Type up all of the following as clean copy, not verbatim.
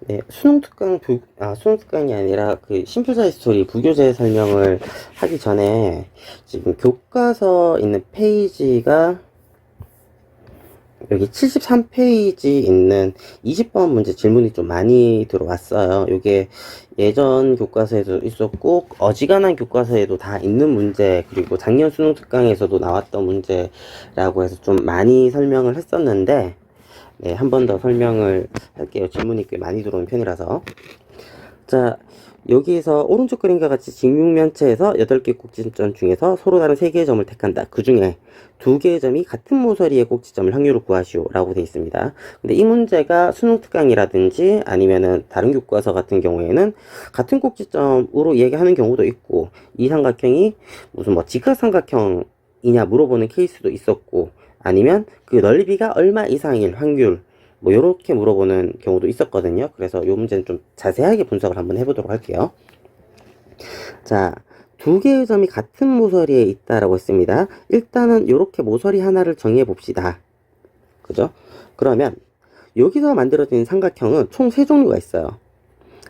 네, 수능 특강이 아니라 그 심플사이 스토리 부교재 설명을 하기 전에 지금 교과서 있는 페이지가 여기 73페이지 있는 20번 문제 질문이 좀 많이 들어왔어요. 이게 예전 교과서에도 있었고 어지간한 교과서에도 다 있는 문제, 그리고 작년 수능 특강에서도 나왔던 문제라고 해서 좀 많이 설명을 했었는데, 네, 한 번 더 설명을 할게요. 질문이 꽤 많이 들어오는 편이라서. 자, 여기에서 오른쪽 그림과 같이 직육면체에서 8개 꼭지점 중에서 서로 다른 3개의 점을 택한다. 그 중에 2개의 점이 같은 모서리의 꼭지점을 확률을 구하시오 라고 되어 있습니다. 근데 이 문제가 수능 특강이라든지 아니면은 다른 교과서 같은 경우에는 같은 꼭지점으로 얘기하는 경우도 있고, 이 삼각형이 무슨 뭐 직각삼각형이냐 물어보는 케이스도 있었고, 아니면 그 넓이가 얼마 이상일 확률, 뭐 요렇게 물어보는 경우도 있었거든요. 그래서 요 문제는 좀 자세하게 분석을 한번 해보도록 할게요. 자, 2개의 점이 같은 모서리에 있다라고 했습니다. 일단은 요렇게 모서리 하나를 정해 봅시다. 그죠? 그러면 여기서 만들어진 삼각형은 총 3종류가 있어요.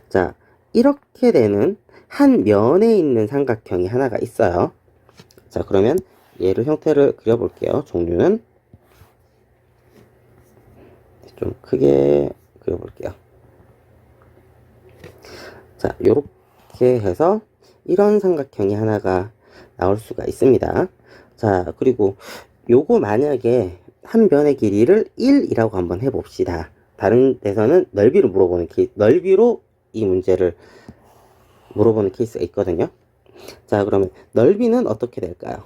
자, 이렇게 되는 한 면에 있는 삼각형이 하나가 있어요. 자, 그러면 얘를 형태를 그려볼게요. 종류는 좀 크게 그려볼게요. 자, 요렇게 해서 이런 삼각형이 하나가 나올 수가 있습니다. 자, 그리고 요거 만약에 한 변의 길이를 1이라고 한번 해봅시다. 다른 데서는 넓이로 물어보는 넓이로 이 문제를 물어보는 케이스가 있거든요. 자, 그러면 넓이는 어떻게 될까요?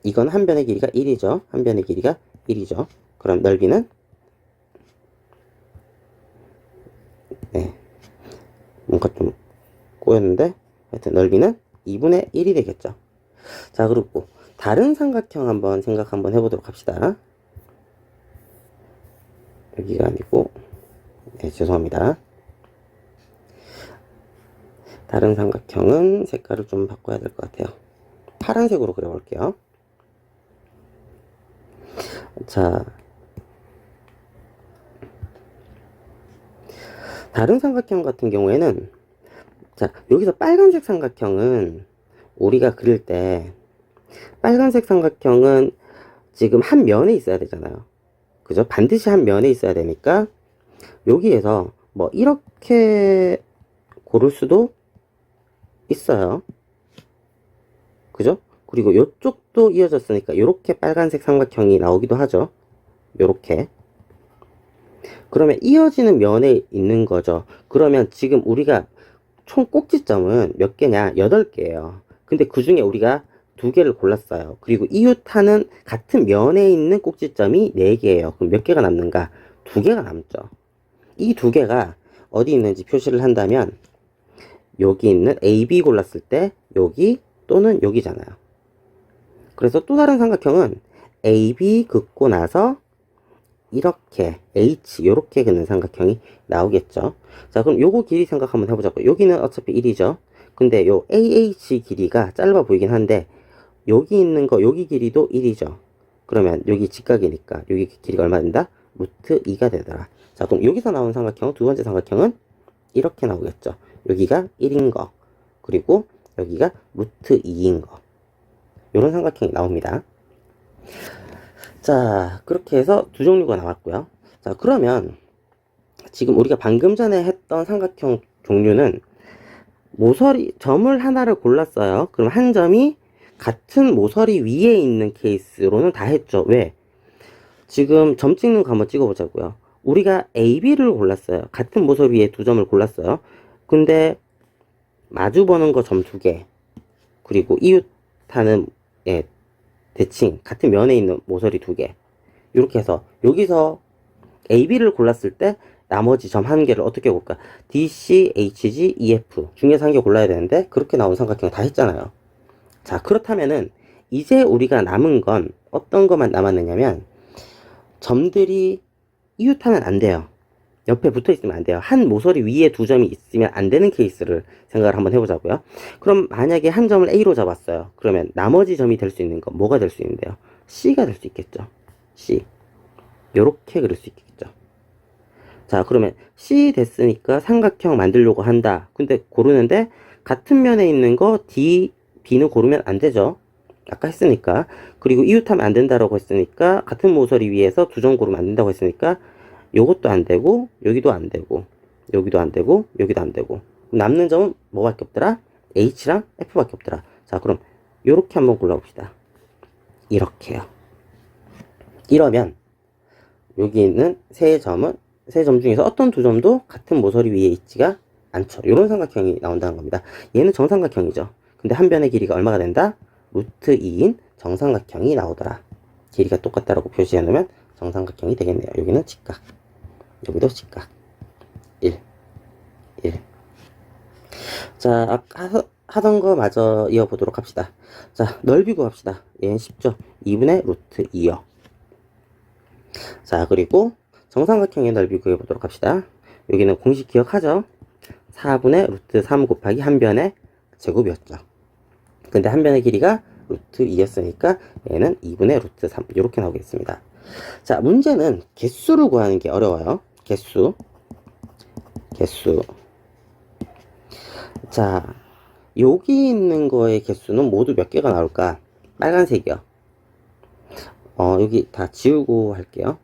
이건 한 변의 길이가 1이죠. 한 변의 길이가 1이죠. 그럼 넓이는, 네, 뭔가 좀 꼬였는데, 하여튼 넓이는 2분의 1이 되겠죠. 자, 그리고 다른 삼각형 한번 생각 한번 해보도록 합시다. 여기가 아니고, 네, 죄송합니다. 다른 삼각형은 색깔을 좀 바꿔야 될 것 같아요. 파란색으로 그려볼게요. 자, 다른 삼각형 같은 경우에는, 자, 여기서 빨간색 삼각형은 우리가 그릴 때 빨간색 삼각형은 지금 한 면에 있어야 되잖아요. 그죠? 반드시 한 면에 있어야 되니까 여기에서 뭐 이렇게 고를 수도 있어요. 그죠? 그리고 이쪽도 이어졌으니까 이렇게 빨간색 삼각형이 나오기도 하죠. 요렇게. 그러면 이어지는 면에 있는 거죠. 그러면 지금 우리가 총 꼭지점은 몇 개냐? 8개예요. 근데 그 중에 우리가 2개를 골랐어요. 그리고 이웃하는 같은 면에 있는 꼭지점이 4개예요. 그럼 몇 개가 남는가? 2개가 남죠. 이 2개가 어디 있는지 표시를 한다면 여기 있는 AB 골랐을 때 여기 또는 여기잖아요. 그래서 또 다른 삼각형은 AB 긋고 나서 이렇게 H 요렇게 긋는 삼각형이 나오겠죠. 자, 그럼 요거 길이 생각 한번 해보자고. 여기는 어차피 1이죠. 근데 요 AH 길이가 짧아 보이긴 한데 여기 있는 거 여기 길이도 1이죠. 그러면 여기 직각이니까 여기 길이가 얼마 된다? 루트 2가 되더라. 자, 그럼 여기서 나온 삼각형, 두 번째 삼각형은 이렇게 나오겠죠. 여기가 1인 거, 그리고 여기가 루트 2인 거. 요런 삼각형이 나옵니다. 자, 그렇게 해서 두 종류가 나왔고요. 자, 그러면 지금 우리가 방금 전에 했던 삼각형 종류는 점을 하나를 골랐어요. 그럼 한 점이 같은 모서리 위에 있는 케이스로는 다 했죠. 왜? 지금 점 찍는 거 한번 찍어보자고요. 우리가 AB를 골랐어요. 같은 모서리 위에 2점을 골랐어요. 근데 마주 보는 거 점 2개, 그리고 이웃하는, 예, 대칭 같은 면에 있는 모서리 2개, 이렇게 해서 여기서 AB를 골랐을 때 나머지 점 1개를 어떻게 볼까? DC, HG, EF 중에서 1개 골라야 되는데 그렇게 나온 삼각형 다 했잖아요. 자, 그렇다면은 이제 우리가 남은 건 어떤 것만 남았느냐면 점들이 이웃하면 안 돼요. 옆에 붙어 있으면 안 돼요. 한 모서리 위에 2점이 있으면 안 되는 케이스를 생각을 한번 해보자고요. 그럼 만약에 한 점을 A로 잡았어요. 그러면 나머지 점이 될 수 있는 건 뭐가 될 수 있는데요? C가 될 수 있겠죠. C. 요렇게 그릴 수 있겠죠. 자, 그러면 C 됐으니까 삼각형 만들려고 한다. 근데 고르는데 같은 면에 있는 거 D, B는 고르면 안 되죠. 아까 했으니까. 그리고 이웃하면 안 된다라고 했으니까 같은 모서리 위에서 두 점 고르면 안 된다고 했으니까 요것도 안 되고 여기도 안 되고 여기도 안 되고 여기도 안 되고 남는 점은 뭐밖에 없더라? H랑 F밖에 없더라. 자, 그럼 요렇게 한번 골라봅시다. 이렇게요. 이러면 여기 있는 세 점 중에서 어떤 두 점도 같은 모서리 위에 있지가 않죠. 이런 삼각형이 나온다는 겁니다. 얘는 정삼각형이죠. 근데 한 변의 길이가 얼마가 된다? 루트 2인 정삼각형이 나오더라. 길이가 똑같다라고 표시해 놓으면 정삼각형이 되겠네요. 여기는 직각, 여기도 직각. 1, 1. 자, 아까 하던 거 마저 이어보도록 합시다. 자, 넓이 구합시다. 얘는 쉽죠. 2분의 루트 2요. 자, 그리고 정삼각형의 넓이 구해보도록 합시다. 여기는 공식 기억하죠? 4분의 루트 3 곱하기 한 변의 제곱이었죠. 근데 한 변의 길이가 루트 2였으니까 얘는 2분의 루트 3 이렇게 나오겠습니다. 자, 문제는 개수를 구하는 게 어려워요. 개수. 자, 여기 있는 거의 개수는 모두 몇 개가 나올까? 빨간색이요. 여기 다 지우고 할게요.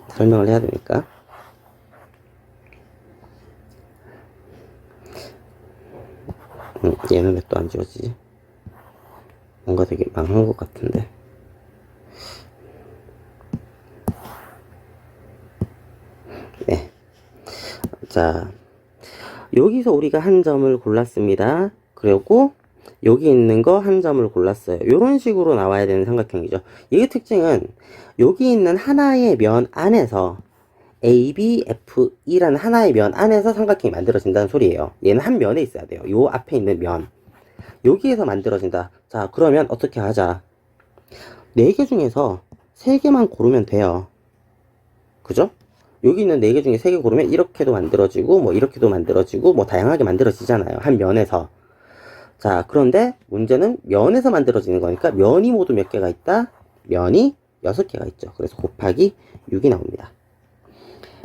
설명을 해야 되니까. 얘는 왜 또 안 지워지지? 뭔가 되게 망한 것 같은데. 네. 자, 여기서 우리가 한 점을 골랐습니다. 그리고 여기 있는 거 한 점을 골랐어요. 이런 식으로 나와야 되는 삼각형이죠. 이게 특징은 여기 있는 하나의 면 안에서 ABFE라는 하나의 면 안에서 삼각형이 만들어진다는 소리예요. 얘는 한 면에 있어야 돼요. 요 앞에 있는 면. 여기에서 만들어진다. 자, 그러면 어떻게 하자. 4개 중에서 3개만 고르면 돼요. 그죠? 여기 있는 4개 중에 3개 고르면 이렇게도 만들어지고 뭐 이렇게도 만들어지고 뭐 다양하게 만들어지잖아요. 한 면에서. 자, 그런데 문제는 면에서 만들어지는 거니까 면이 모두 몇 개가 있다? 면이 6개가 있죠. 그래서 곱하기 6이 나옵니다.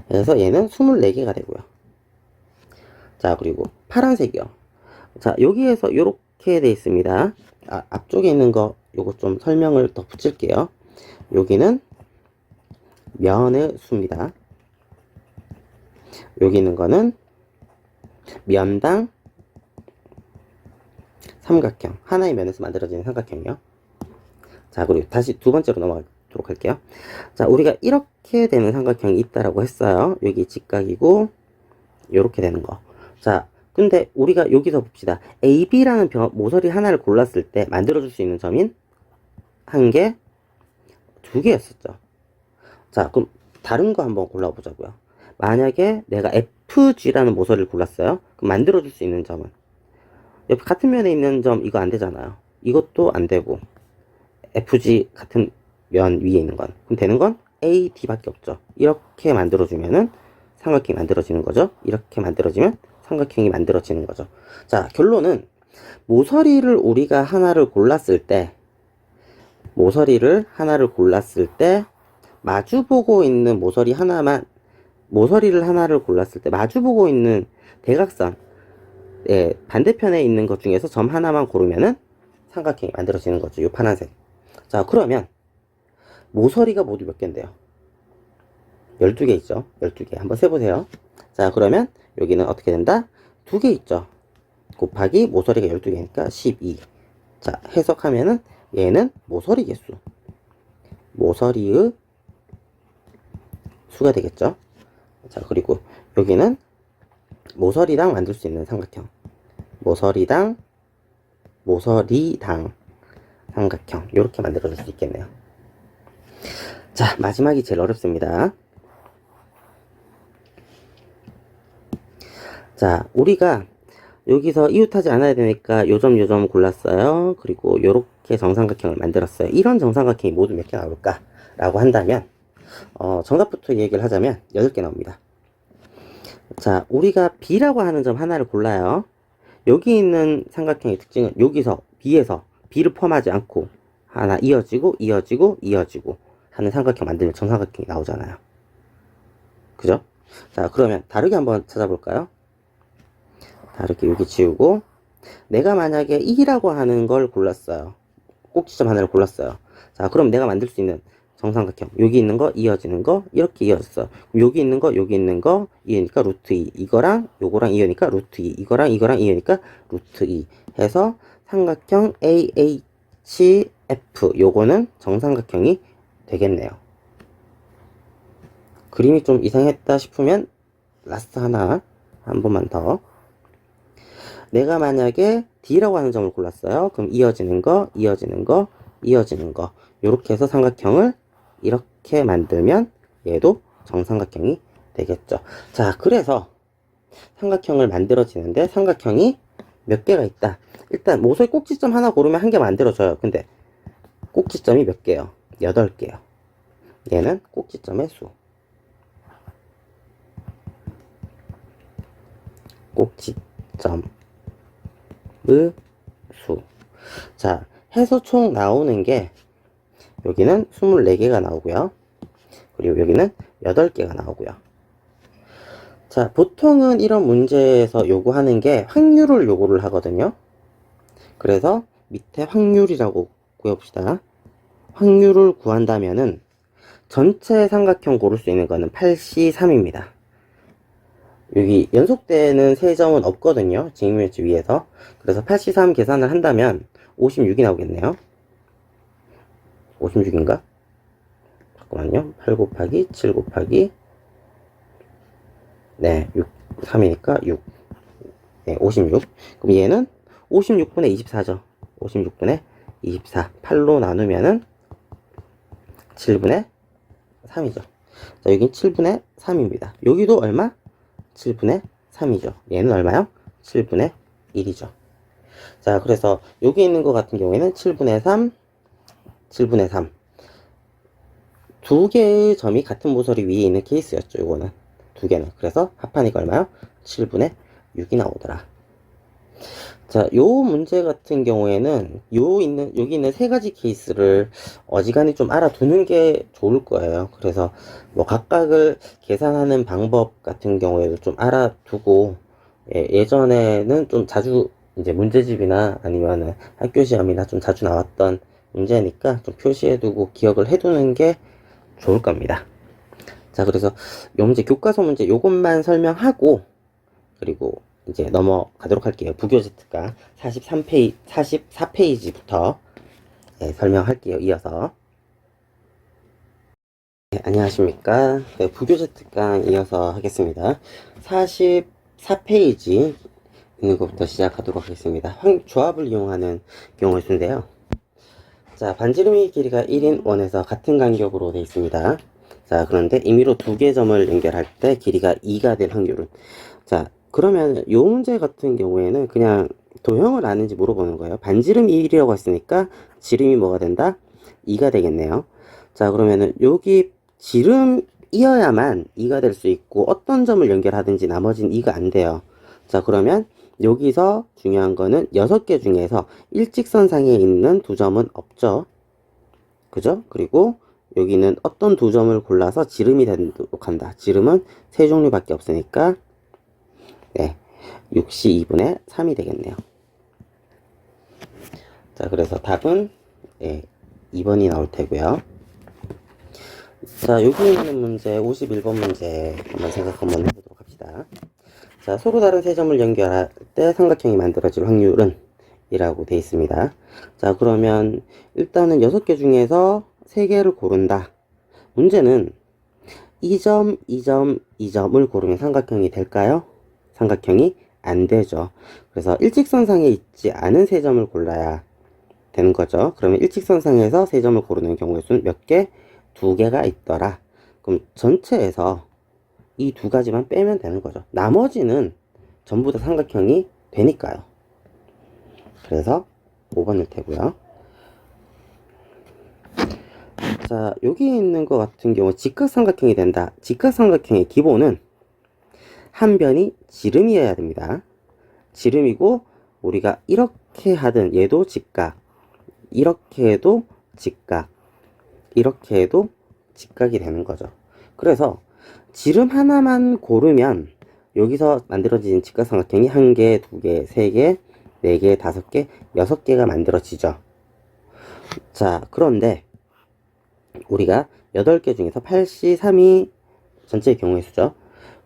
그래서 얘는 24개가 되고요. 자, 그리고 파란색이요. 자, 여기에서 이렇게 돼 있습니다. 앞쪽에 있는 거 요거 좀 설명을 더 붙일게요. 여기는 면의 수입니다. 여기 있는 거는 면당 삼각형, 하나의 면에서 만들어지는 삼각형이요. 자, 그리고 다시 두 번째로 넘어가도록 할게요. 자, 우리가 이렇게 되는 삼각형이 있다라고 했어요. 여기 직각이고 이렇게 되는 거. 자, 근데 우리가 여기서 봅시다. AB라는 모서리 하나를 골랐을 때 만들어줄 수 있는 점인 한 개, 2개였었죠. 자, 그럼 다른 거 한번 골라보자고요. 만약에 내가 FG라는 모서리를 골랐어요. 그럼 만들어줄 수 있는 점은 옆에 같은 면에 있는 점 이거 안 되잖아요. 이것도 안 되고 FG 같은 면 위에 있는 건 그럼 되는 건 AD밖에 없죠. 이렇게 만들어주면은 삼각형이 만들어지는 거죠. 이렇게 만들어지면 삼각형이 만들어지는 거죠. 자, 결론은 모서리를 우리가 하나를 골랐을 때 마주보고 있는 모서리를 하나를 골랐을 때 마주보고 있는 대각선 반대편에 있는 것 중에서 점 하나만 고르면은 삼각형이 만들어지는 거죠. 이 파란색. 자, 그러면 모서리가 모두 몇 개인데요? 12개 있죠. 12개. 한번 세보세요. 자, 그러면 여기는 어떻게 된다? 2개 있죠. 곱하기 모서리가 12개니까 12. 자, 해석하면은 얘는 모서리 개수. 모서리의 수가 되겠죠. 자, 그리고 여기는 모서리당 만들 수 있는 삼각형. 모서리당 삼각형. 이렇게 만들어줄 수 있겠네요. 자, 마지막이 제일 어렵습니다. 자, 우리가 여기서 이웃하지 않아야 되니까 요점 골랐어요. 그리고 요렇게 정삼각형을 만들었어요. 이런 정삼각형이 모두 몇 개 나올까? 라고 한다면 정답부터 얘기를 하자면 8개 나옵니다. 자, 우리가 B라고 하는 점 하나를 골라요. 여기 있는 삼각형의 특징은 여기서 B에서 B를 포함하지 않고 하나 이어지고 하는 삼각형 만들면 정삼각형이 나오잖아요. 그죠? 자, 그러면 다르게 한번 찾아볼까요? 다르게 여기 지우고, 내가 만약에 2라고 하는 걸 골랐어요. 꼭지점 하나를 골랐어요. 자, 그럼 내가 만들 수 있는 정삼각형, 여기 있는 거 이어지는 거 이렇게 이어졌어. 여기 있는 거 여기 있는 거 이으니까 루트 2, 이거랑 요거랑 이으니까 루트 2, 이거랑 이거랑 이으니까 루트 2 해서 삼각형 AHF, 요거는 정삼각형이 되겠네요. 그림이 좀 이상했다 싶으면 라스트 하나 한 번만 더. 내가 만약에 D라고 하는 점을 골랐어요. 그럼 이어지는 거, 이어지는 거, 이어지는 거, 요렇게 해서 삼각형을 이렇게 만들면 얘도 정삼각형이 되겠죠. 자, 그래서 삼각형을 만들어지는데 삼각형이 몇 개가 있다. 일단 모서리 꼭지점 하나 고르면 한 개 만들어져요. 근데 꼭지점이 몇 개요? 8개요. 얘는 꼭지점의 수. 꼭지점의 수. 자, 해서 총 나오는 게 여기는 24개가 나오고요. 그리고 여기는 8개가 나오고요. 자, 보통은 이런 문제에서 요구하는 게 확률을 요구를 하거든요. 그래서 밑에 확률이라고 구해봅시다. 확률을 구한다면은 전체 삼각형 고를 수 있는 거는 8C3입니다. 여기 연속되는 세 점은 없거든요. 직면치 위에서. 그래서 8C3 계산을 한다면 56이 나오겠네요. 56인가? 잠깐만요. 8 곱하기 7 곱하기 네, 6, 3이니까 6. 네, 56. 그럼 얘는 56분의 24죠. 56분의 24. 8로 나누면은 7분의 3이죠. 자, 여긴 7분의 3입니다. 여기도 얼마? 7분의 3이죠. 얘는 얼마요? 7분의 1이죠. 자, 그래서 여기 있는 것 같은 경우에는 7분의 3, 7분의 3. 두 개의 점이 같은 모서리 위에 있는 케이스였죠. 요거는. 두 개는. 그래서 합하니까 얼마요? 7분의 6이 나오더라. 자, 요 문제 같은 경우에는 여기 있는 세 가지 케이스를 어지간히 좀 알아두는 게 좋을 거예요. 그래서 뭐 각각을 계산하는 방법 같은 경우에도 좀 알아두고, 예전에는 좀 자주 이제 문제집이나 아니면은 학교 시험이나 좀 자주 나왔던 문제니까 좀 표시해두고 기억을 해두는 게 좋을 겁니다. 자, 그래서 요 문제 교과서 문제 요것만 설명하고, 그리고 이제 넘어가도록 할게요. 부교재 특강 44페이지부터 설명할게요. 이어서. 네, 안녕하십니까. 네, 부교재 특강 이어서 하겠습니다. 44페이지 있는 것부터 시작하도록 하겠습니다. 조합을 이용하는 경우의 수인데요. 자, 반지름의 길이가 1인 원에서 같은 간격으로 되어 있습니다. 자, 그런데 임의로 두 개 점을 연결할 때 길이가 2가 될 확률은, 자, 그러면 요 문제 같은 경우에는 그냥 도형을 아는지 물어보는 거예요. 반지름이 1이라고 했으니까 지름이 뭐가 된다? 2가 되겠네요. 자, 그러면은 여기 지름이어야만 2가 될 수 있고 어떤 점을 연결하든지 나머지는 2가 안 돼요. 자, 그러면 여기서 중요한 거는 6개 중에서 일직선상에 있는 두 점은 없죠. 그죠? 그리고 여기는 어떤 두 점을 골라서 지름이 되도록 한다. 지름은 세 종류밖에 없으니까 네, 6시 2분의 3이 되겠네요. 자, 그래서 답은 2번이 나올 테고요. 자, 여기 있는 문제 51번 문제 한번 생각 한번 해보도록 합시다. 자, 서로 다른 세 점을 연결할 때 삼각형이 만들어질 확률은 이라고 되어 있습니다. 자, 그러면 일단은 6개 중에서 3개를 고른다. 문제는 2점, 2점, 2점을 고르면 삼각형이 될까요? 삼각형이 안 되죠. 그래서 일직선상에 있지 않은 세 점을 골라야 되는 거죠. 그러면 일직선상에서 세 점을 고르는 경우의 수는 몇 개? 2개가 있더라. 그럼 전체에서 이 두 가지만 빼면 되는 거죠. 나머지는 전부 다 삼각형이 되니까요. 그래서 5번일 테고요. 자, 여기 있는 것 같은 경우 직각삼각형이 된다. 직각삼각형의 기본은 한 변이 지름이어야 됩니다. 지름이고 우리가 이렇게 하든 얘도 직각, 이렇게 해도 직각, 이렇게 해도 직각이 되는 거죠. 그래서 지름 하나만 고르면 여기서 만들어진 직각삼각형이 1개, 2개, 3개, 4개, 5개, 6개가 만들어지죠. 자, 그런데 우리가 8개 중에서 8C, 3이 전체의 경우의 수죠.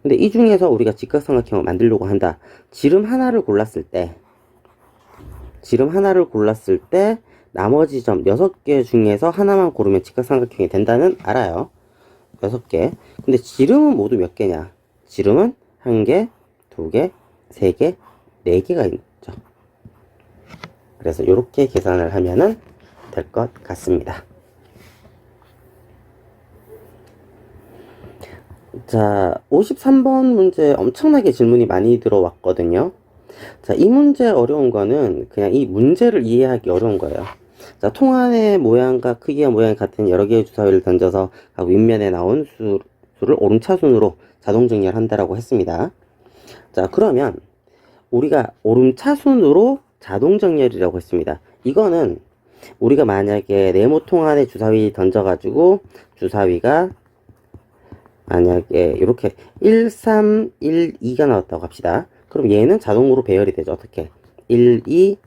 근데 이 중에서 우리가 직각삼각형을 만들려고 한다. 지름 하나를 골랐을 때 나머지 점 6개 중에서 하나만 고르면 직각삼각형이 된다는 알아요. 6개. 근데 지름은 모두 몇 개냐? 지름은 1개, 2개, 3개, 4개가 있죠. 그래서 이렇게 계산을 하면은 될 것 같습니다. 자, 53번 문제 엄청나게 질문이 많이 들어왔거든요. 자, 이 문제 어려운 거는 그냥 이 문제를 이해하기 어려운 거예요. 자, 통안의 모양과 크기와 모양이 같은 여러 개의 주사위를 던져서 각 윗면에 나온 수를 오름차순으로 자동 정렬한다라고 했습니다. 자, 그러면 우리가 오름차순으로 자동 정렬이라고 했습니다. 이거는 우리가 만약에 네모 통안의 주사위 던져가지고 주사위가 만약에 이렇게 1, 3, 1, 2가 나왔다고 합시다. 그럼 얘는 자동으로 배열이 되죠. 어떻게? 1, 1,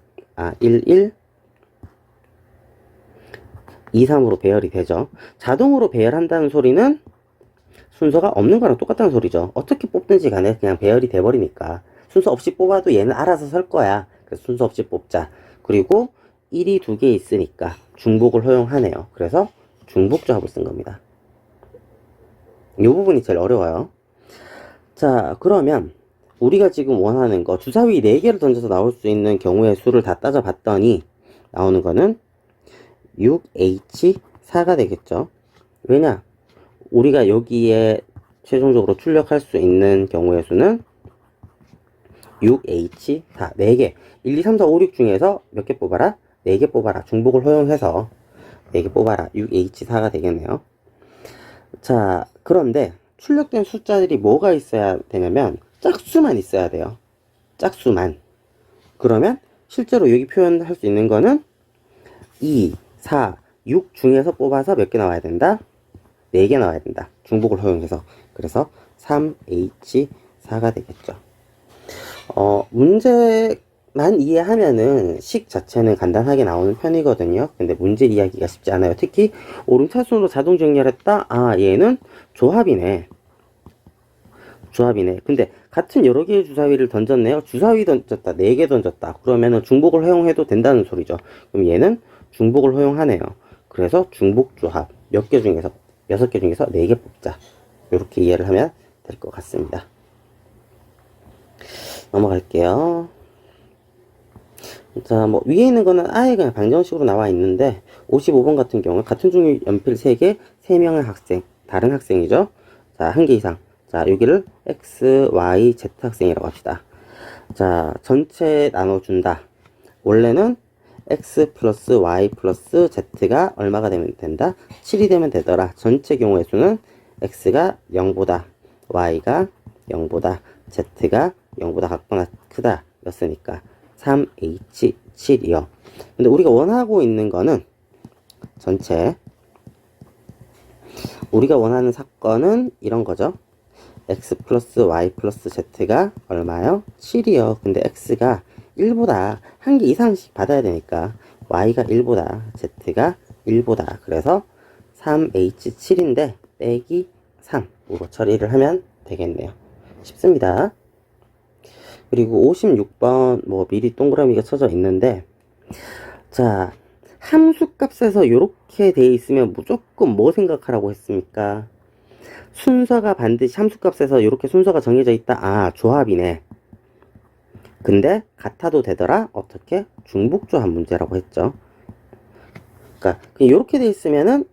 2, 3으로 배열이 되죠. 자동으로 배열한다는 소리는 순서가 없는 거랑 똑같다는 소리죠. 어떻게 뽑든지 간에 그냥 배열이 돼버리니까. 순서 없이 뽑아도 얘는 알아서 설 거야. 그래서 순서 없이 뽑자. 그리고 1이 2개 있으니까 중복을 허용하네요. 그래서 중복조합을 쓴 겁니다. 이 부분이 제일 어려워요. 자, 그러면 우리가 지금 원하는 거 주사위 4개를 던져서 나올 수 있는 경우의 수를 다 따져봤더니 나오는 거는 6H4가 되겠죠. 왜냐? 우리가 여기에 최종적으로 출력할 수 있는 경우의 수는 6H4, 4개. 1, 2, 3, 4, 5, 6 중에서 몇 개 뽑아라? 4개 뽑아라. 중복을 허용해서 4개 뽑아라. 6H4가 되겠네요. 자, 그런데 출력된 숫자들이 뭐가 있어야 되냐면 짝수만 있어야 돼요. 짝수만. 그러면 실제로 여기 표현할 수 있는 거는 2, 4, 6 중에서 뽑아서 몇 개 나와야 된다? 4개 나와야 된다. 중복을 허용해서. 그래서 3H4가 되겠죠. 문제만 이해하면은 식 자체는 간단하게 나오는 편이거든요. 근데 문제 이해하기가 쉽지 않아요. 특히 오름차순으로 자동 정렬했다? 아, 얘는 조합이네. 근데 같은 여러 개의 주사위를 던졌네요. 주사위 던졌다. 4개 던졌다. 그러면은 중복을 허용해도 된다는 소리죠. 그럼 얘는 중복을 허용하네요. 그래서 중복조합 몇 개 중에서 6개 중에서 4개 뽑자. 이렇게 이해를 하면 될 것 같습니다. 넘어갈게요. 자, 뭐 위에 있는 거는 아예 그냥 방정식으로 나와 있는데 55번 같은 경우 같은 종류 연필 3개, 3명의 학생, 다른 학생이죠. 자, 1개 이상. 자, 여기를 X, Y, Z 학생이라고 합시다. 자, 전체 나눠준다. 원래는 X 플러스 Y 플러스 Z가 얼마가 되면 된다? 7이 되면 되더라. 전체 경우의 수는 X가 0보다, Y가 0보다, Z가 0보다 같거나 크다 였으니까 3H7이요. 근데 우리가 원하고 있는 거는 전체 우리가 원하는 사건은 이런 거죠. X 플러스 Y 플러스 Z가 얼마요? 7이요. 근데 X가 1보다 1개 이상씩 받아야 되니까 Y가 1보다 Z가 1보다 그래서 3H7인데 빼기 3으로 처리를 하면 되겠네요. 쉽습니다. 그리고 56번 뭐 미리 동그라미가 쳐져 있는데 자, 함수값에서 이렇게 돼 있으면 무조건 뭐 생각하라고 했습니까? 순서가 반드시 함수값에서 이렇게 순서가 정해져 있다. 아, 조합이네. 근데 같아도 되더라. 어떻게? 중복조합 문제라고 했죠. 그러니까 이렇게 돼 있으면은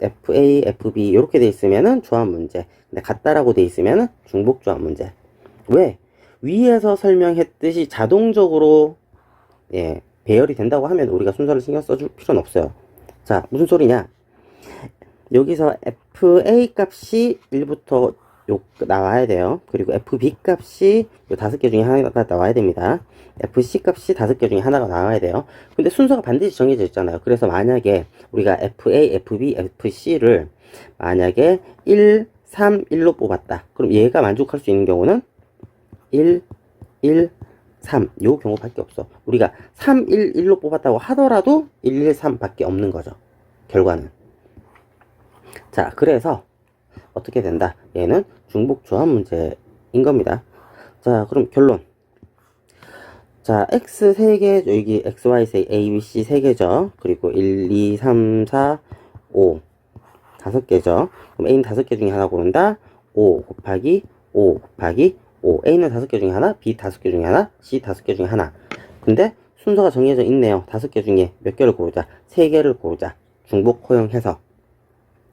FA, FB 이렇게 돼 있으면은 조합 문제. 근데 같다라고 돼 있으면은 중복조합 문제. 왜? 위에서 설명했듯이 자동적으로 배열이 된다고 하면 우리가 순서를 신경 써줄 필요는 없어요. 자, 무슨 소리냐? 여기서 FA 값이 1부터 나와야 돼요. 그리고 FB 값이 요 5개 중에 하나가 나와야 됩니다. FC 값이 5개 중에 하나가 나와야 돼요. 근데 순서가 반드시 정해져 있잖아요. 그래서 만약에 우리가 FA, FB, FC를 만약에 1, 3, 1로 뽑았다. 그럼 얘가 만족할 수 있는 경우는 1, 1, 3. 요 경우밖에 없어. 우리가 3, 1, 1로 뽑았다고 하더라도 1, 1, 3 밖에 없는 거죠. 결과는. 자, 그래서 어떻게 된다? 얘는 중복 조합 문제인 겁니다. 자, 그럼 결론. 자, x 3개, 여기 xy a, b, c 3개죠. 그리고 1, 2, 3, 4, 5 5개죠. 그럼 a는 5개 중에 하나 고른다. 5 곱하기 5 곱하기 5. a는 5개 중에 하나, b 5개 중에 하나, c 5개 중에 하나. 근데 순서가 정해져 있네요. 5개 중에 몇 개를 고르자? 3개를 고르자. 중복 허용해서.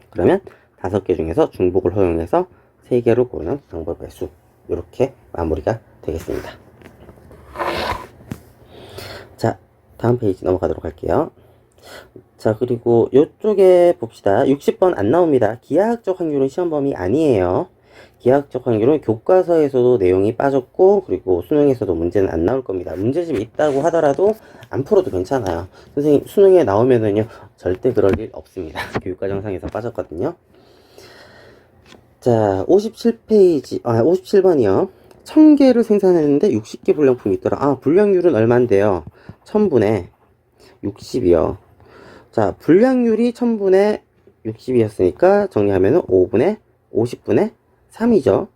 그러면 5개 중에서 중복을 허용해서 3개를 고르는 방법의 수. 이렇게 마무리가 되겠습니다. 자, 다음 페이지 넘어가도록 할게요. 자, 그리고 이쪽에 봅시다. 60번 안 나옵니다. 기하학적 확률은 시험 범위 아니에요. 기하학적 확률은 교과서에서도 내용이 빠졌고, 그리고 수능에서도 문제는 안 나올 겁니다. 문제집이 있다고 하더라도 안 풀어도 괜찮아요. 선생님, 수능에 나오면은요, 절대 그럴 일 없습니다. 교육과정상에서 빠졌거든요. 자, 57페이지, 57번이요. 1000개를 생산했는데 60개 불량품이 있더라. 아, 불량률은 얼만데요? 1000분의 60이요. 자, 불량률이 1000분의 60이었으니까 정리하면은 5분의 50분의 3이죠.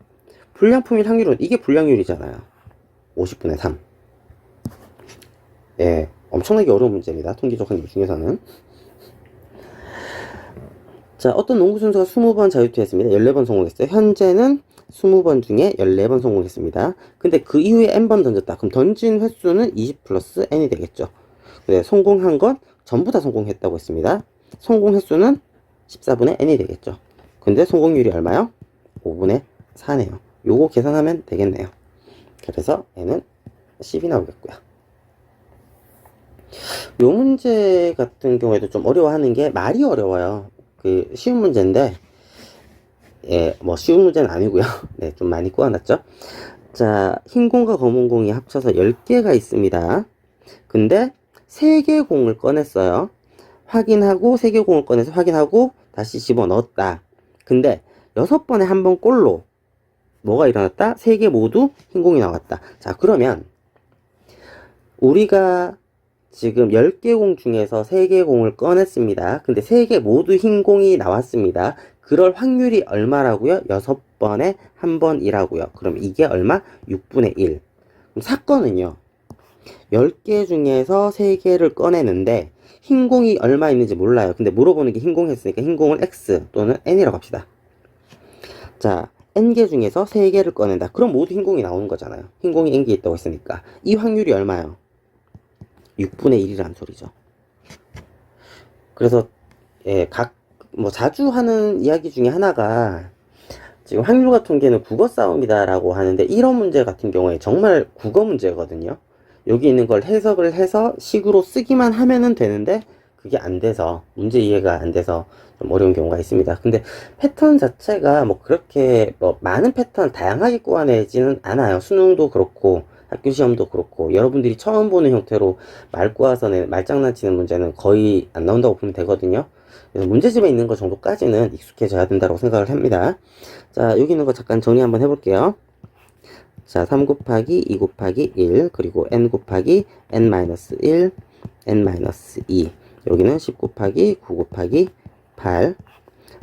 불량품일 확률은 이게 불량률이잖아요. 50분의 3. 예, 엄청나게 어려운 문제입니다. 통계적 확률 중에서는. 자, 어떤 농구 선수가 20번 자유투했습니다. 14번 성공했어요. 현재는 20번 중에 14번 성공했습니다. 근데 그 이후에 n번 던졌다. 그럼 던진 횟수는 20 플러스 n이 되겠죠. 근데 성공한 건 전부 다 성공했다고 했습니다. 성공 횟수는 14분의 n이 되겠죠. 근데 성공률이 얼마요? 5분의 4네요. 요거 계산하면 되겠네요. 그래서 n은 10이 나오겠고요. 요 문제 같은 경우에도 좀 어려워하는 게 말이 어려워요. 그 쉬운 문제인데, 예, 뭐 쉬운 문제는 아니고요. 네, 좀 많이 꼬아놨죠. 자, 흰 공과 검은 공이 합쳐서 10개가 있습니다. 근데 3개 공을 꺼냈어요. 확인하고 3개 공을 꺼내서 확인하고 다시 집어넣었다. 근데 6번에 한 번 꼴로 뭐가 일어났다? 3개 모두 흰 공이 나왔다. 자, 그러면 우리가 지금 10개 공 중에서 3개 공을 꺼냈습니다. 근데 3개 모두 흰 공이 나왔습니다. 그럴 확률이 얼마라고요? 6번에 한 번이라고요. 그럼 이게 얼마? 6분의 1. 그럼 사건은요. 10개 중에서 3개를 꺼내는데 흰 공이 얼마 있는지 몰라요. 근데 물어보는 게 흰 공 했으니까 흰 공을 x 또는 n이라고 합시다. 자, n개 중에서 3개를 꺼낸다. 그럼 모두 흰 공이 나오는 거잖아요. 흰 공이 n개 있다고 했으니까. 이 확률이 얼마요? 6분의 1이라는 소리죠. 그래서 예, 자주 하는 이야기 중에 하나가 지금 확률과 통계는 국어 싸움이다라고 하는데 이런 문제 같은 경우에 정말 국어 문제거든요. 여기 있는 걸 해석을 해서 식으로 쓰기만 하면은 되는데 그게 안 돼서 문제 이해가 안 돼서 좀 어려운 경우가 있습니다. 근데 패턴 자체가 뭐 그렇게 뭐 많은 패턴 다양하게 꼬아내지는 않아요. 수능도 그렇고 학교 시험도 그렇고 여러분들이 처음 보는 형태로 말 꼬아서 말장난치는 문제는 거의 안 나온다고 보면 되거든요. 그래서 문제집에 있는 것 정도까지는 익숙해져야 된다고 생각을 합니다. 자, 여기 있는 거 잠깐 정리 한번 해볼게요. 자, 3 곱하기 2 곱하기 1 그리고 n 곱하기 n-1 n-2 여기는 10 곱하기 9 곱하기 8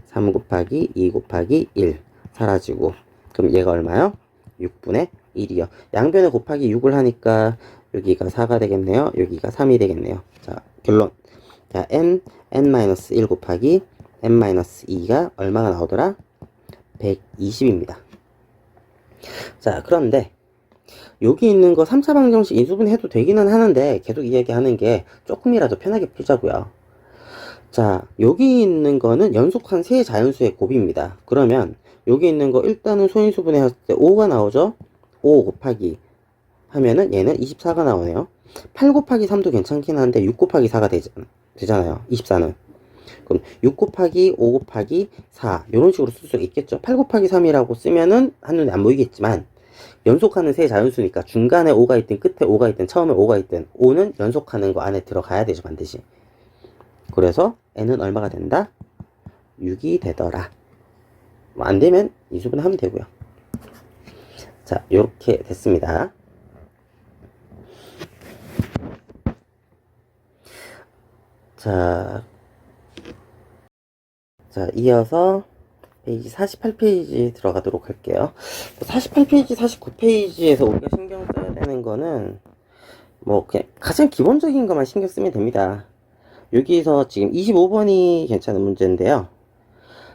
3 곱하기 2 곱하기 1 사라지고 그럼 얘가 얼마요? 6분의 1이요. 양변에 곱하기 6을 하니까 여기가 4가 되겠네요. 여기가 3이 되겠네요. 자, 결론. 자, n-1 곱하기 n-2가 얼마가 나오더라? 120입니다. 자, 그런데 여기 있는 거 3차 방정식 인수분 해도 되기는 하는데 계속 이야기하는 게 조금이라도 편하게 풀자고요. 자, 여기 있는 거는 연속한 세 자연수의 곱입니다. 그러면 여기 있는 거 일단은 소인수분해 했을 때 5가 나오죠? 5 곱하기 하면은 얘는 24가 나오네요. 8 곱하기 3도 괜찮긴 한데 6 곱하기 4가 되잖아요. 24는. 그럼 6 곱하기 5 곱하기 4 이런 식으로 쓸 수 있겠죠. 8 곱하기 3이라고 쓰면은 한눈에 안 보이겠지만 연속하는 세 자연수니까 중간에 5가 있든 끝에 5가 있든 처음에 5가 있든 5는 연속하는 거 안에 들어가야 되죠, 반드시. 그래서 n은 얼마가 된다? 6이 되더라. 뭐 안 되면 이수분 하면 되고요. 자, 요렇게 됐습니다. 자, 이어서 페이지 48페이지 들어가도록 할게요. 48페이지, 49페이지에서 우리가 신경 써야 되는 거는 뭐 그냥 가장 기본적인 것만 신경 쓰면 됩니다. 여기서 지금 25번이 괜찮은 문제인데요.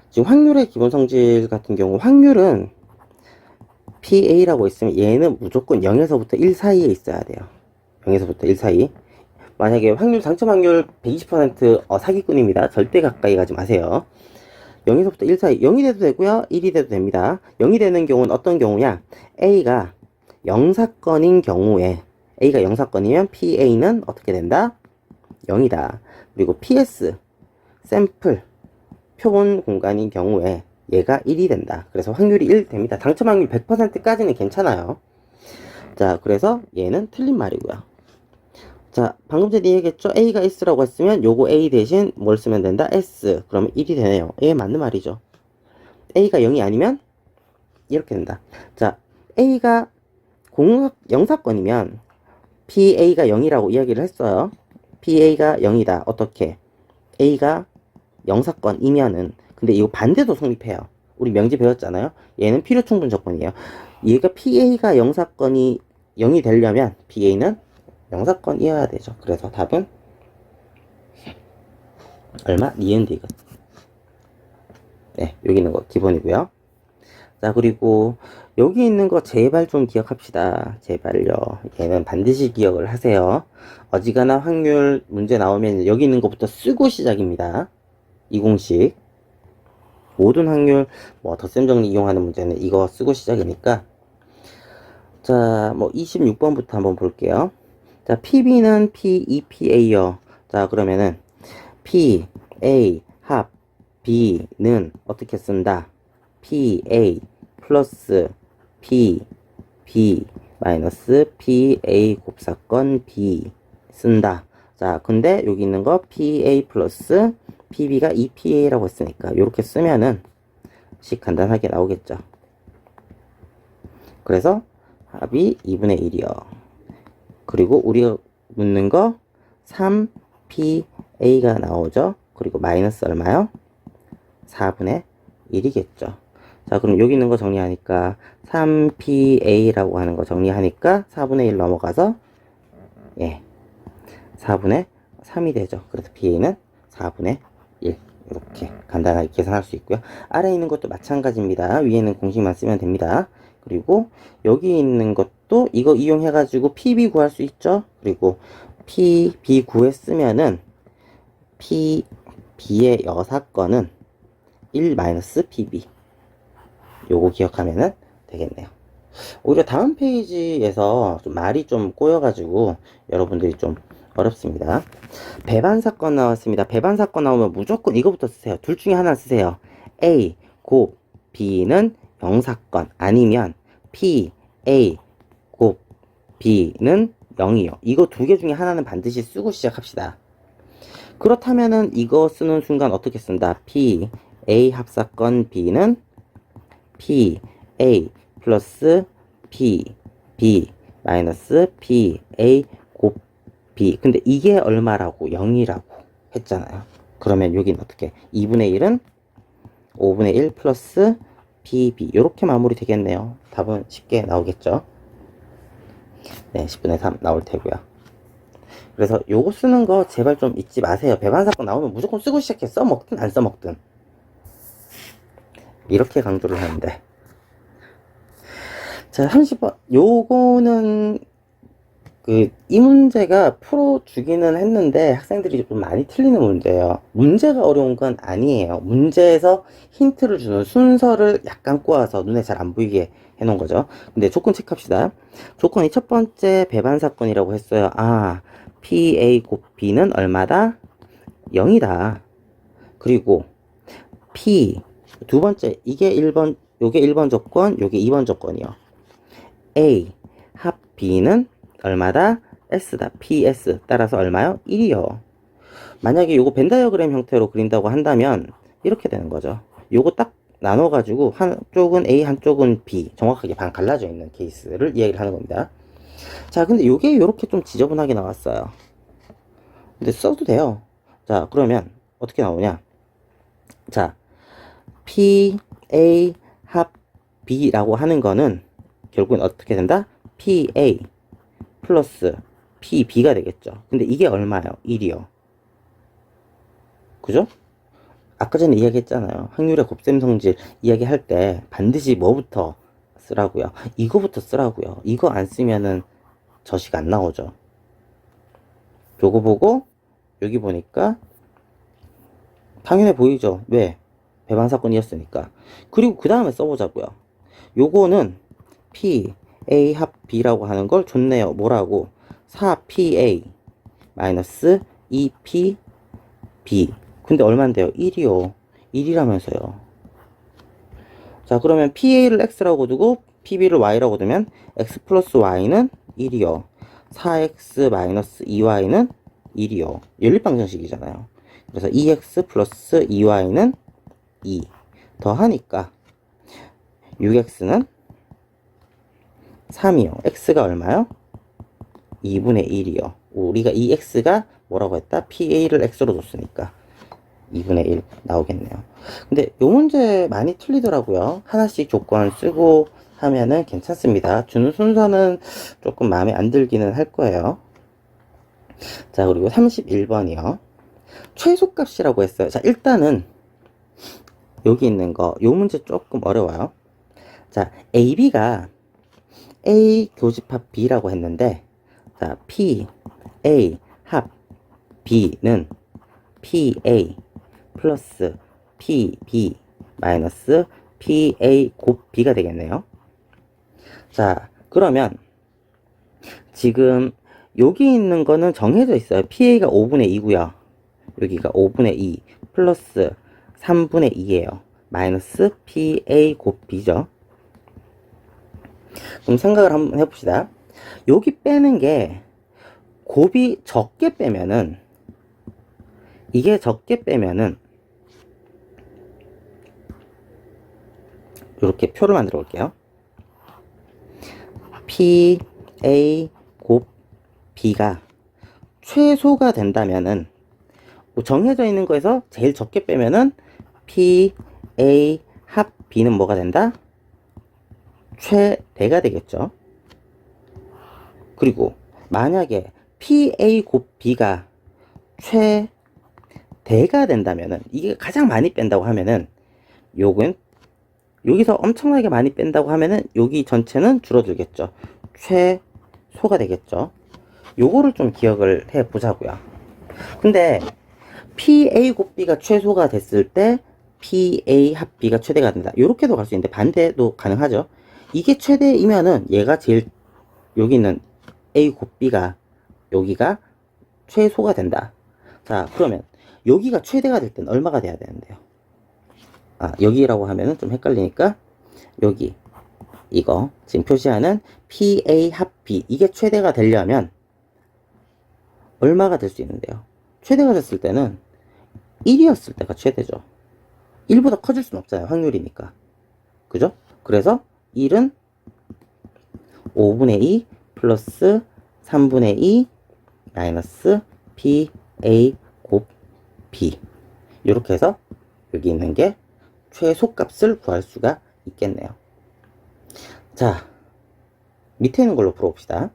지금 확률의 기본 성질 같은 경우 확률은 PA라고 있으면 얘는 무조건 0에서부터 1 사이에 있어야 돼요. 0에서부터 1 사이. 만약에 확률 당첨 확률 120% 사기꾼입니다. 절대 가까이 가지 마세요. 0에서부터 1 사이. 0이 돼도 되고요. 1이 돼도 됩니다. 0이 되는 경우는 어떤 경우냐? A가 0사건인 경우에 A가 0사건이면 PA는 어떻게 된다? 0이다. 그리고 PS 샘플 표본 공간인 경우에 얘가 1이 된다. 그래서 확률이 1 됩니다. 당첨 확률 100%까지는 괜찮아요. 자, 그래서 얘는 틀린 말이고요. 자, 방금 전에 얘기했죠? A가 S라고 했으면 요거 A 대신 뭘 쓰면 된다? S. 그러면 1이 되네요. 예, 맞는 말이죠. A가 0이 아니면 이렇게 된다. 자, A가 0사건이면 PA가 0이라고 이야기를 했어요. PA가 0이다. 어떻게? A가 0사건이면은, 근데 이거 반대도 성립해요. 우리 명제 배웠잖아요. 얘는 필요 충분 조건이에요. 얘가 PA가 0사건이 0이 되려면 PA는 0사건이어야 되죠. 그래서 답은 얼마? 니은디귿. 네, 여기 있는 거 기본이고요. 자, 그리고 여기 있는 거 제발 좀 기억합시다. 제발요. 얘는 반드시 기억을 하세요. 어지간한 확률 문제 나오면 여기 있는 것부터 쓰고 시작입니다. 이 공식. 모든 확률, 뭐 덧셈 정리 이용하는 문제는 이거 쓰고 시작이니까. 자, 뭐 26번부터 한번 볼게요. 자, PB는 PEPA요. 자, 그러면은 P, A, 합, B는 어떻게 쓴다? PA 플러스 P, B 마이너스 PA 곱사건 B 쓴다. 자, 근데 여기 있는 거 PA 플러스 PB가 EPA라고 했으니까 이렇게 쓰면은 식 간단하게 나오겠죠. 그래서 합이 2분의 1이요. 그리고 우리가 묻는 거 3PA가 나오죠. 그리고 마이너스 얼마요? 4분의 1이겠죠. 자, 그럼 여기 있는 거 정리하니까 3PA라고 하는 거 정리하니까 4분의 1 넘어가서 예, 4분의 3이 되죠. 그래서 PA는 4분의 1 이렇게 간단하게 계산할 수 있고요. 아래에 있는 것도 마찬가지입니다. 위에는 공식만 쓰면 됩니다. 그리고 여기 있는 것도 이거 이용해 가지고 PB 구할 수 있죠. 그리고 PB 구했으면은 PB의 여사건은 1-PB 요거 기억하면은 되겠네요. 오히려 다음 페이지에서 좀 말이 좀 꼬여가지고 여러분들이 좀 어렵습니다. 배반 사건 나왔습니다. 배반 사건 나오면 무조건 이거부터 쓰세요. 둘 중에 하나 쓰세요. A 곱 B는 0사건 아니면 P A 곱 B는 0이요. 이거 두 개 중에 하나는 반드시 쓰고 시작합시다. 그렇다면은 이거 쓰는 순간 어떻게 쓴다? P A 합사건 B는 P A 플러스 P B 마이너스 P A 곱 B. 근데 이게 얼마라고? 0이라고 했잖아요. 그러면 여기는 어떻게? 2분의 1은 5분의 1 플러스 PB. 요렇게 마무리 되겠네요. 답은 쉽게 나오겠죠? 네, 10분의 3 나올 테고요. 그래서 요거 쓰는 거 제발 좀 잊지 마세요. 배반 사건 나오면 무조건 쓰고 시작해. 써먹든 안 써먹든. 이렇게 강조를 하는데. 자, 30번. 요거는 이 문제가 풀어주기는 했는데 학생들이 좀 많이 틀리는 문제예요. 문제가 어려운 건 아니에요. 문제에서 힌트를 주는 순서를 약간 꼬아서 눈에 잘 안 보이게 해놓은 거죠. 근데 조건 체크합시다. 조건이 첫 번째 배반 사건이라고 했어요. 아, PA 곱 B는 얼마다? 0이다. 그리고 P 두 번째 이게 1번, 요게 1번 조건, 요게 2번 조건이요. A 합 B는 얼마다? S다. PS 따라서 얼마요? 1이요. 만약에 요거 벤 다이어그램 형태로 그린다고 한다면 이렇게 되는 거죠. 요거 딱 나눠가지고 한쪽은 A, 한쪽은 B, 정확하게 반 갈라져 있는 케이스를 이야기를 하는 겁니다. 자, 근데 요게 이렇게 좀 지저분하게 나왔어요. 근데 써도 돼요. 자, 그러면 어떻게 나오냐? 자, P, A, 합 B라고 하는 거는 결국엔 어떻게 된다? P, A 플러스 P, B가 되겠죠. 근데 이게 얼마예요? 1이요. 그죠? 아까 전에 이야기했잖아요. 확률의 곱셈 성질 이야기할 때 반드시 뭐부터 쓰라고요? 이거부터 쓰라고요. 이거 안 쓰면은 저식 안 나오죠. 요거 보고 여기 보니까 당연해 보이죠? 왜? 배반 사건이었으니까. 그리고 그 다음에 써보자고요. 요거는 P, A 합 B라고 하는 걸 줬네요. 뭐라고? 4PA 마이너스 2P B. 근데 얼만데요? 1이요. 1이라면서요. 자, 그러면 PA를 X라고 두고 PB를 Y라고 두면 X 플러스 Y는 1이요. 4X 마이너스 2Y는 1이요. 연립방정식이잖아요. 그래서 2X 플러스 2Y는 2. 더하니까 6X는 3이요. X가 얼마요? 2분의 1이요. 우리가 이 X가 뭐라고 했다? PA를 X로 줬으니까 2분의 1 나오겠네요. 근데 요 문제 많이 틀리더라고요. 하나씩 조건 쓰고 하면은 괜찮습니다. 주는 순서는 조금 마음에 안 들기는 할 거예요. 자, 그리고 31번이요. 최소값이라고 했어요. 자, 일단은 여기 있는 거, 요 문제 조금 어려워요. 자, AB가 A 교집합 B라고 했는데, 자, P, A 합 B는 PA 플러스 PB 마이너스 PA 곱 B가 되겠네요. 자, 그러면 지금 여기 있는 거는 정해져 있어요. PA가 5분의 2고요. 여기가 5분의 2 플러스 3분의 2예요. 마이너스 PA 곱 B죠. 그럼 생각을 한번 해봅시다. 여기 빼는 게 곱이 적게 빼면은, 이게 적게 빼면은 이렇게 표를 만들어 볼게요. P, A 곱 B가 최소가 된다면은, 정해져 있는 거에서 제일 적게 빼면은 P, A 합 B는 뭐가 된다? 최대가 되겠죠. 그리고 만약에 PA 곱 B가 최대가 된다면은, 이게 가장 많이 뺀다고 하면은, 요건 여기서 엄청나게 많이 뺀다고 하면은 여기 전체는 줄어들겠죠. 최소가 되겠죠. 요거를 좀 기억을 해 보자고요. 근데 PA 곱 B가 최소가 됐을 때 PA 합 B가 최대가 된다. 요렇게도 갈 수 있는데 반대도 가능하죠. 이게 최대이면은 얘가 제일, 여기 있는 A 곱 B가 여기가 최소가 된다. 자, 그러면 여기가 최대가 될 때는 얼마가 돼야 되는데요? 아, 여기라고 하면은 좀 헷갈리니까 여기 이거 지금 표시하는 PA 합 B, 이게 최대가 되려면 얼마가 될 수 있는데요? 최대가 됐을 때는 1이었을 때가 최대죠. 1보다 커질 수는 없잖아요. 확률이니까. 그죠? 그래서 1은 5분의 2 플러스 3분의 2 마이너스 PA 곱 B. 이렇게 해서 여기 있는 게 최소값을 구할 수가 있겠네요. 자, 밑에 있는 걸로 풀어봅시다.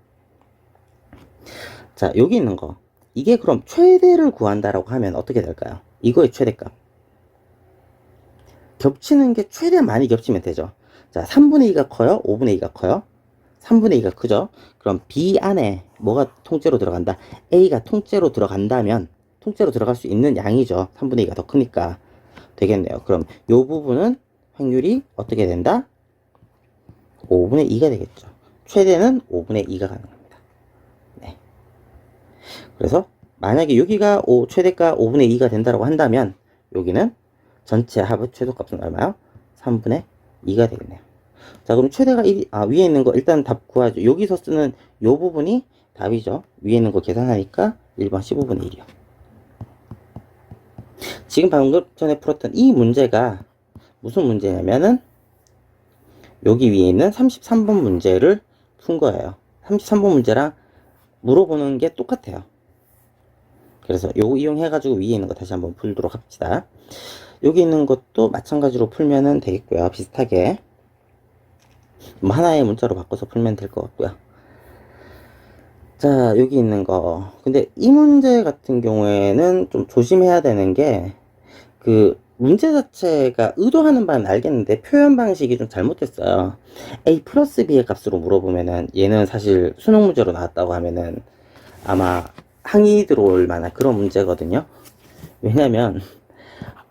자, 여기 있는 거, 이게 그럼 최대를 구한다라고 하면 어떻게 될까요? 이거의 최대값, 겹치는 게 최대한 많이 겹치면 되죠. 자, 3분의 2가 커요? 5분의 2가 커요? 3분의 2가 크죠? 그럼 B 안에 뭐가 통째로 들어간다? A가 통째로 들어간다면, 통째로 들어갈 수 있는 양이죠. 3분의 2가 더 크니까 되겠네요. 그럼 요 부분은 확률이 어떻게 된다? 5분의 2가 되겠죠. 최대는 5분의 2가 가능합니다. 네. 그래서 만약에 여기가 최대가 5분의 2가 된다고 한다면 여기는 전체 합의 최소값은 얼마요? 3분의 2가 되겠네요. 자, 그럼 최대가 1, 위에 있는 거 일단 답 구하죠. 여기서 쓰는 요 부분이 답이죠. 위에 있는 거 계산하니까 1번 15분의 1이요. 지금 방금 전에 풀었던 이 문제가 무슨 문제냐면은 여기 위에 있는 33번 문제를 푼 거예요. 33번 문제랑 물어보는 게 똑같아요. 그래서 요거 이용해가지고 위에 있는 거 다시 한번 풀도록 합시다. 여기 있는 것도 마찬가지로 풀면은 되겠고요. 비슷하게. 뭐 하나의 문자로 바꿔서 풀면 될 것 같고요. 자, 여기 있는 거. 근데 이 문제 같은 경우에는 좀 조심해야 되는 게, 그, 문제 자체가 의도하는 바는 알겠는데, 표현 방식이 좀 잘못됐어요. A 플러스 B의 값으로 물어보면은, 얘는 사실 수능 문제로 나왔다고 하면은, 아마 항의 들어올 만한 그런 문제거든요. 왜냐면,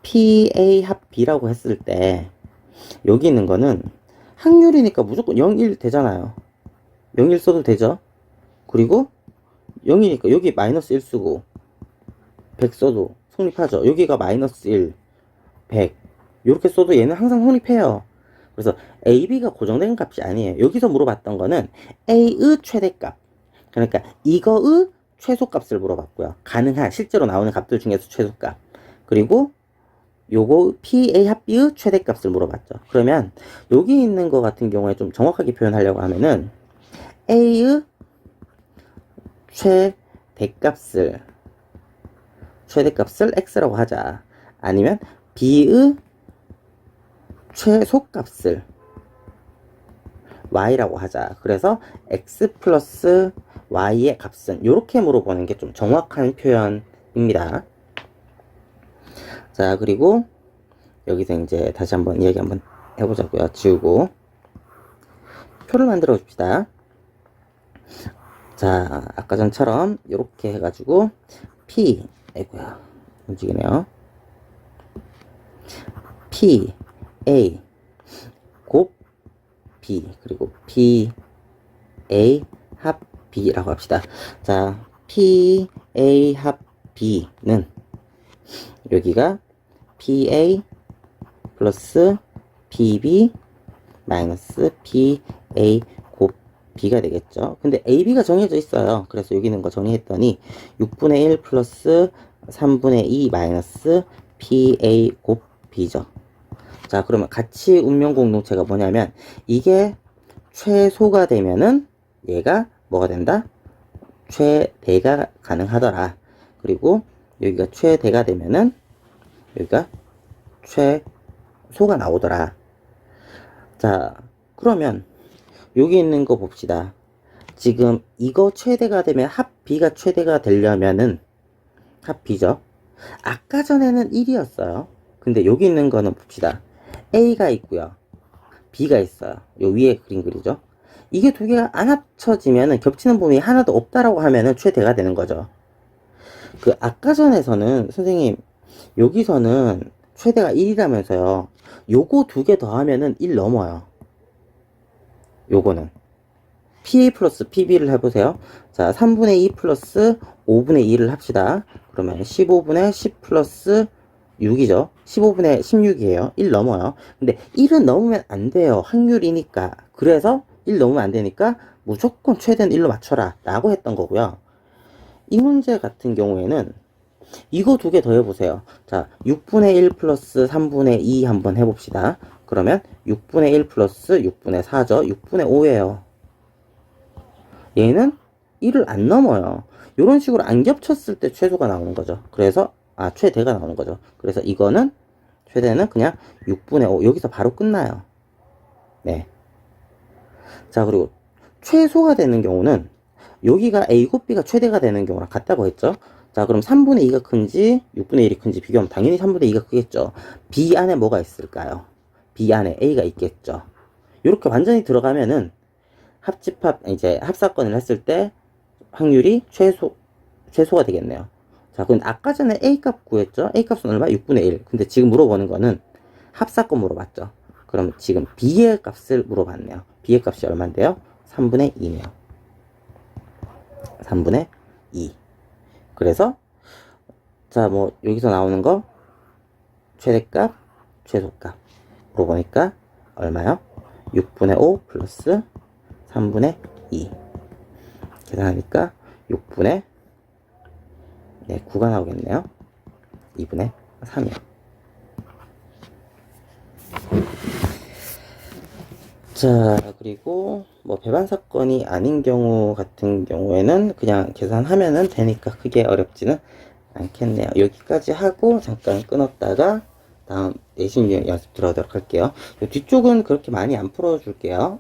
PA 합 B라고 했을 때, 여기 있는 거는 확률이니까 무조건 0, 1 되잖아요. 0, 1 써도 되죠? 그리고 0이니까 여기 마이너스 1 쓰고 100 써도 성립하죠. 여기가 마이너스 1, 100 이렇게 써도 얘는 항상 성립해요. 그래서 A, B가 고정된 값이 아니에요. 여기서 물어봤던 거는 A의 최대값, 그러니까 이거의 최소값을 물어봤고요. 가능한 실제로 나오는 값들 중에서 최소값, 그리고 요거 PA 합 B의 최대값을 물어봤죠. 그러면 여기 있는 거 같은 경우에 좀 정확하게 표현하려고 하면은 A의 최대값을 X라고 하자. 아니면 B의 최소값을 Y라고 하자. 그래서 X 플러스 Y의 값은 이렇게 물어보는 게 좀 정확한 표현입니다. 자, 그리고 여기서 이제 다시 한번 이야기 한번 해보자고요. 지우고 표를 만들어 줍시다. 자, 아까 전처럼 이렇게 해가지고 P, 아이고야, 움직이네요. P, A, 곱 B, 그리고 P, A, 합 B라고 합시다. 자, P, A, 합 B는 여기가 PA 플러스 PB 마이너스 PA 곱 B가 되겠죠. 근데 AB가 정해져 있어요. 그래서 여기 있는 거 정리했더니 6분의 1 플러스 3분의 2 마이너스 PA 곱 B죠. 자, 그러면 가치 운명 공동체가 뭐냐면 이게 최소가 되면은 얘가 뭐가 된다? 최대가 가능하더라. 그리고 여기가 최대가 되면은 여기가 최소가 나오더라. 자, 그러면 여기 있는 거 봅시다. 지금 이거 최대가 되면 합 B가 최대가 되려면은 합 B죠. 아까 전에는 1이었어요. 근데 여기 있는 거는 봅시다. A가 있고요. B가 있어요. 요 위에 그림 그리죠. 이게 두 개가 안 합쳐지면은 겹치는 부분이 하나도 없다라고 하면은 최대가 되는 거죠. 그 아까 전에서는 선생님 여기서는 최대가 1이라면서요. 요거 두 개 더하면은 1 넘어요. 요거는 PA 플러스 PB를 해보세요. 자, 3분의 2 플러스 5분의 2를 합시다. 그러면 15분의 10 플러스 6이죠. 15분의 16이에요. 1 넘어요. 근데 1은 넘으면 안 돼요. 확률이니까. 그래서 1 넘으면 안 되니까 무조건 최대는 1로 맞춰라 라고 했던 거고요. 이 문제 같은 경우에는 이거 두 개 더 해보세요. 자, 6분의 1 플러스 3분의 2 한번 해봅시다. 그러면 6분의 1 플러스 6분의 4죠. 6분의 5예요. 얘는 1을 안 넘어요. 이런 식으로 안 겹쳤을 때 최소가 나오는 거죠. 그래서 최대가 나오는 거죠. 그래서 이거는 최대는 그냥 6분의 5 여기서 바로 끝나요. 네. 자, 그리고 최소가 되는 경우는 여기가 A 곱 B가 최대가 되는 경우랑 같다고 했죠. 자, 그럼 3분의 2가 큰지 6분의 1이 큰지 비교하면 당연히 3분의 2가 크겠죠. B 안에 뭐가 있을까요? B 안에 A가 있겠죠. 이렇게 완전히 들어가면은 이제 합사건을 했을 때 확률이 최소가 되겠네요. 자, 근데 아까 전에 A 값 구했죠? A 값은 얼마? 6분의 1. 근데 지금 물어보는 거는 합사건 물어봤죠. 그럼 지금 B의 값을 물어봤네요. B의 값이 얼마인데요? 3분의 2네요. 3분의 2. 그래서 자, 뭐 여기서 나오는 거 최대값, 최소값 물어보니까 얼마요? 6분의 5 플러스 3분의 2 계산하니까 6분의 9가 나오겠네요. 2분의 3이요. 자, 그리고 뭐 배반 사건이 아닌 경우 같은 경우에는 그냥 계산하면은 되니까 크게 어렵지는 않겠네요. 여기까지 하고 잠깐 끊었다가 다음 내신 연습 들어가도록 할게요. 이 뒤쪽은 그렇게 많이 안 풀어줄게요.